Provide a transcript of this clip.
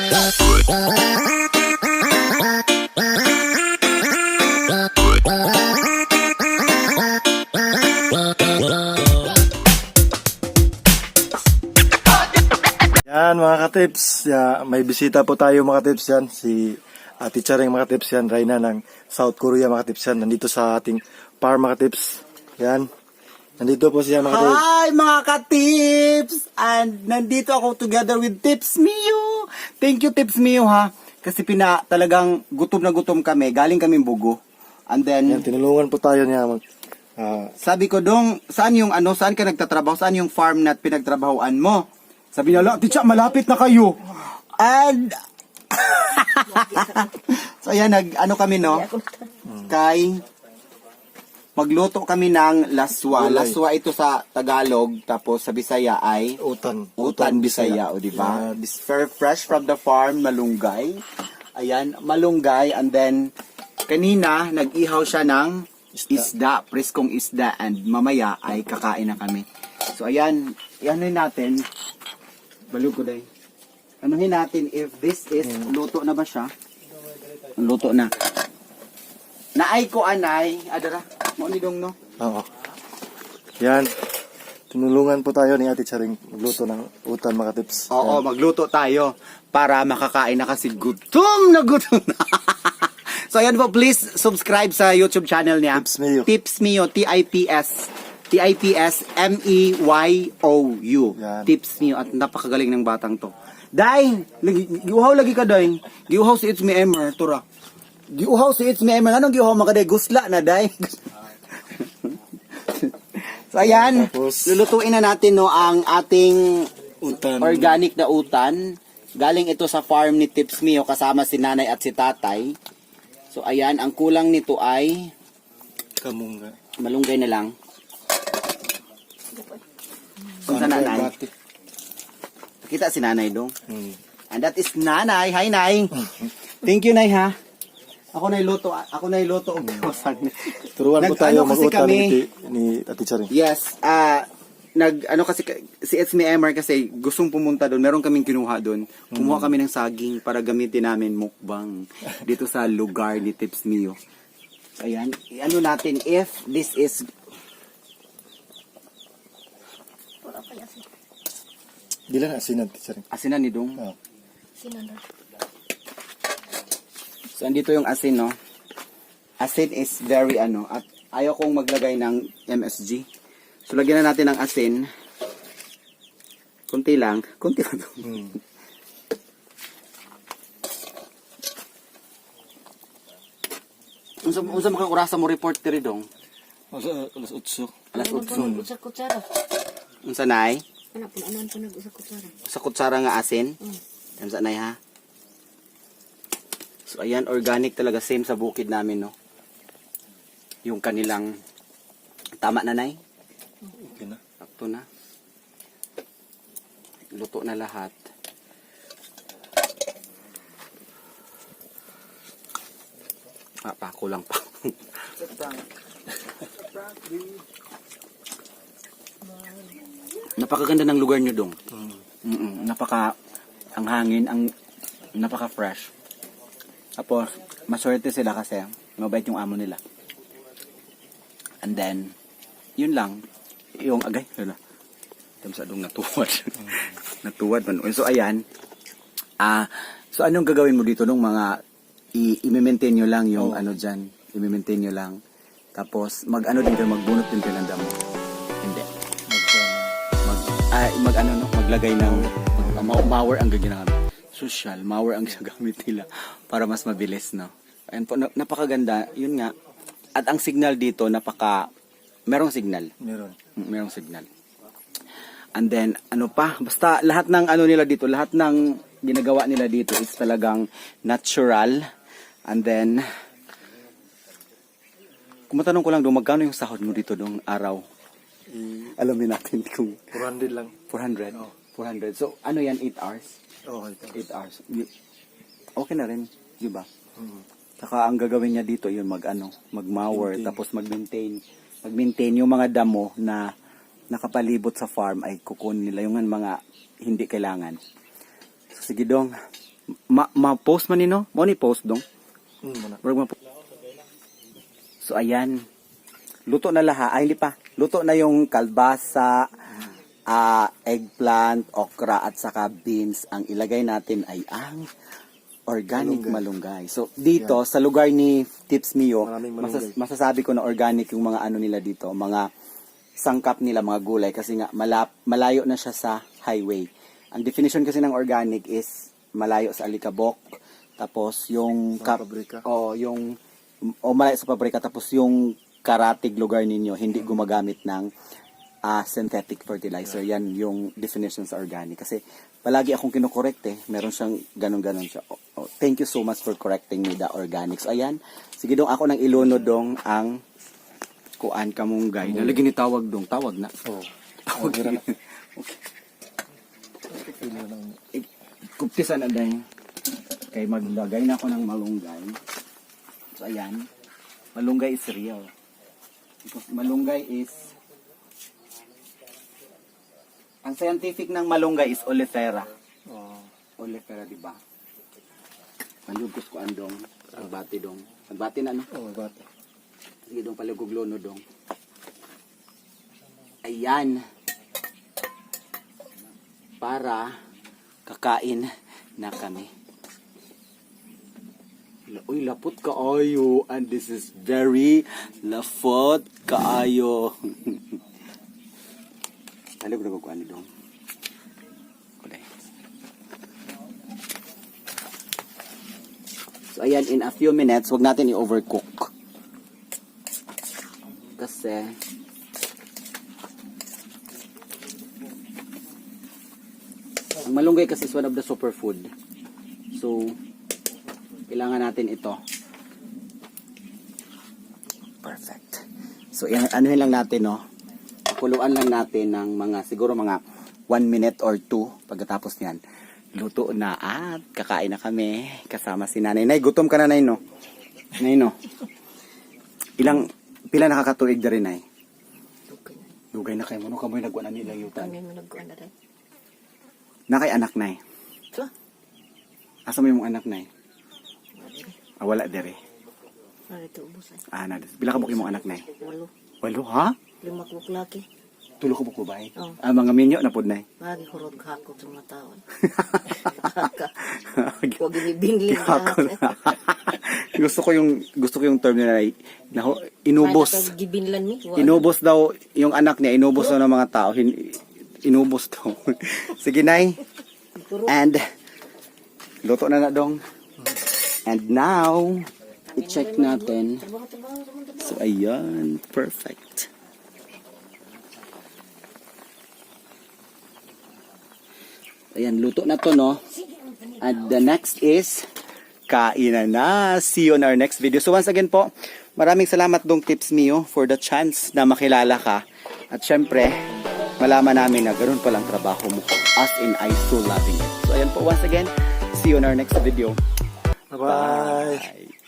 Yan mga katips, may bisita po tayo mga katips yan, si Teacher Ring mga katips yan, Reyna ng South Korea mga katips yan, nandito sa ating farm mga katips, yan, nandito po siya mga katips. Hi mga ka-tips! And nandito ako together with Tips Mio. Thank you Tips Mio ha. Kasi talagang gutom na gutom kami. Galing kami Bugo. And then, Yan, tinulungan po tayo niya sabi ko dong, saan ka nagtatrabaho? Saan yung farm na pinagtrabahoan mo? Sabi niya, Teacher, malapit na kayo. And, so ayan, kami no? Magluto kami ng laswa. Gulay. Laswa ito sa Tagalog, tapos sa Bisaya ay Utan Bisaya, o di ba? Yan. This very fresh from the farm, malunggay. Ayan, malunggay, and then kanina nag-ihaw siya ng isda, preskong isda, and mamaya ay kakain na kami. So ayan, anuhin natin. Balog ko day. Anuhin natin if this is luto na ba siya? Luto na. Naay ko anay, adara, mo ni dong no? Oo. Yan, tinulungan po tayo ni Teacher Ring magluto ng utan mga katips. Oo, magluto tayo para makakain na kasi gutom na gutom na. So ayan po, please subscribe sa YouTube channel niya. Tips Mio. Tips Mio, T-I-P-S-M-E-Y-O-U. Yan. Tips Mio, at napakagaling ng batang to. Day, giuhaw lagi ka day. Giuhaw si It's Me Emer, tura. Giuhaw si It's Me Emer. Anong giuhaw mga day? Gusla na day. So ayan, Tapos, lulutuin na natin no ang ating utan. organic na utan. Galing ito sa farm ni Tips Mio kasama si nanay at si tatay. So ayan, ang kulang nito ay Kamungga. malunggay na lang. Kung sa nanay. Kita si nanay dong. And that is nanay. Hi nay. Thank you nay ha. Ako na iluto og kawasan. Turuan po tayo mag-utan ni Teacher Ring. Yes, kasi si It's Me Emer kasi gustong pumunta doon. Meron kaming kinuha doon. Kumuha kami ng saging para gamitin namin mukbang dito sa lugar ni Tips Mio. Ayan, ano natin if this is Dila na asinan Teacher Ring. asinan ni Dong. Oo. So andito yung asin no. Asin is very at ayaw kong maglagay ng MSG. So lagyan na natin ng asin. Kunti lang to. Unsa makakurasa mo report diri dong? Alas 8. Alas 8. Sa kutsara. Unsa nay? Anak po anan po nag-usa kutsara. Sa kutsara nga asin. Unsa nay ha? So ayan, organic talaga, same sa bukid namin no. Yung kanilang tama na nay. Okay na. Sakto na. Luto na lahat. Kulang pa. Napakaganda ng lugar nyo dong. Ang hangin, napaka fresh. Tapos maswerte sila kasi mabait yung amo nila. And then yun lang yung agay wala. Tamsadong natuwad. Natuwad man. So ayan. So anong gagawin mo dito nung mga i-maintain nyo lang yung dyan. I-maintain nyo lang. Tapos mag-ano din kayo, magbunot din kayo ng damo. Hindi. Maglagay ng mower ang gaginamit. Social, mower ang gagamit nila para mas mabilis, no? And po, napakaganda, yun nga. At ang signal dito, merong signal. Merong signal. And then, basta lahat ng nila dito, lahat ng ginagawa nila dito is talagang natural. And then, kung matanong ko lang doon, magkano yung sahod mo dito doong araw? Alamin natin kung 400 lang. 400. 400. So, ano yan, 8 hours? Oo, 8 hours. Okay na rin, di ba? Saka ang gagawin niya dito, yun mag-mower, tapos mag-maintain yung mga damo na nakapalibot sa farm ay kukunin nila yung mga hindi kailangan. So, sige dong, ma-post man nino. Mo ni post dong. Muna. Wag So ayan. Luto na lahat. Ay hindi pa. Luto na yung kalbasa, eggplant, okra at saka beans. Ang ilagay natin ay ang organic malunggay. So dito sa lugar ni Tips Mio, Maraming malunggay. masasabi ko na organic yung mga ano nila dito, mga sangkap nila, mga gulay kasi nga malayo na siya sa highway. Ang definition kasi ng organic is malayo sa alikabok, tapos yung pabrika. malayo sa pabrika, tapos yung karatig lugar ninyo hindi gumagamit ng synthetic fertilizer. Yan yung definition sa organic. Kasi palagi akong kinokorekt meron siyang ganun-ganun siya. Thank you so much for correcting me the organics. Ayan, sige dong ako nang ilunod dong ang kuan kamunggay. Nalagi ni tawag dong, tawag na. Okay. Kuptisan na dahil. Kay maglagay na ako ng malunggay. So ayan, malunggay is real. Because malunggay is, ang scientific ng malunggay is oleifera. Oleifera, di ba? Manlugos ko andong, agbati dong. Agbati na, no? Bata. Sige dong, palugog-lono dong. Ayan. Para kakain na kami. Uy, lapot kaayo. And this is very lapot kaayo. Talog na ko ano dong. Kulay. So ayan, in a few minutes, wag natin i-overcook. Kasi ang malunggay kasi is one of the superfood. So kailangan natin ito. Perfect. So anuhin lang natin, no. Kuluan lang natin ng siguro mga 1 minute or 2. Pagkatapos niyan, luto na at kakain na kami kasama si nanay. Nay, gutom ka na, nay, no? Nay, no? Pila nakakatuig na rin, nay? Dugay na kayo mo, no? Kamoy nagwa na nila yutan. Kami mo nagkuhan na rin. Nakay anak, nay? So, Asa mo yung anak, nay? Wala dere. narito ubusan. Pila ka bukid mong anak, nay? 8. 8, ha? 5 kuklaki. Tulo ko bukubay? Oo. Mga minyo na pod, nay? Magi hurog hakot sa mga taon. Huwag ibibinling Hakot. gusto ko yung term nila, inubos. Gibinlan mi. Inubos daw yung anak niya, inubos daw ng mga tao. Inubos daw. Sige, nay. And luto na dong. And now, i-check natin. So ayan, perfect. Ayan, luto na to, no? And the next is kainan na. See you on our next video. So once again po, maraming salamat dong Tips Mio for the chance na makilala ka. At syempre, malaman namin na ganoon palang trabaho mo. As in, I so loving it. So ayan po, once again, see you on our next video. Bye-bye. Bye.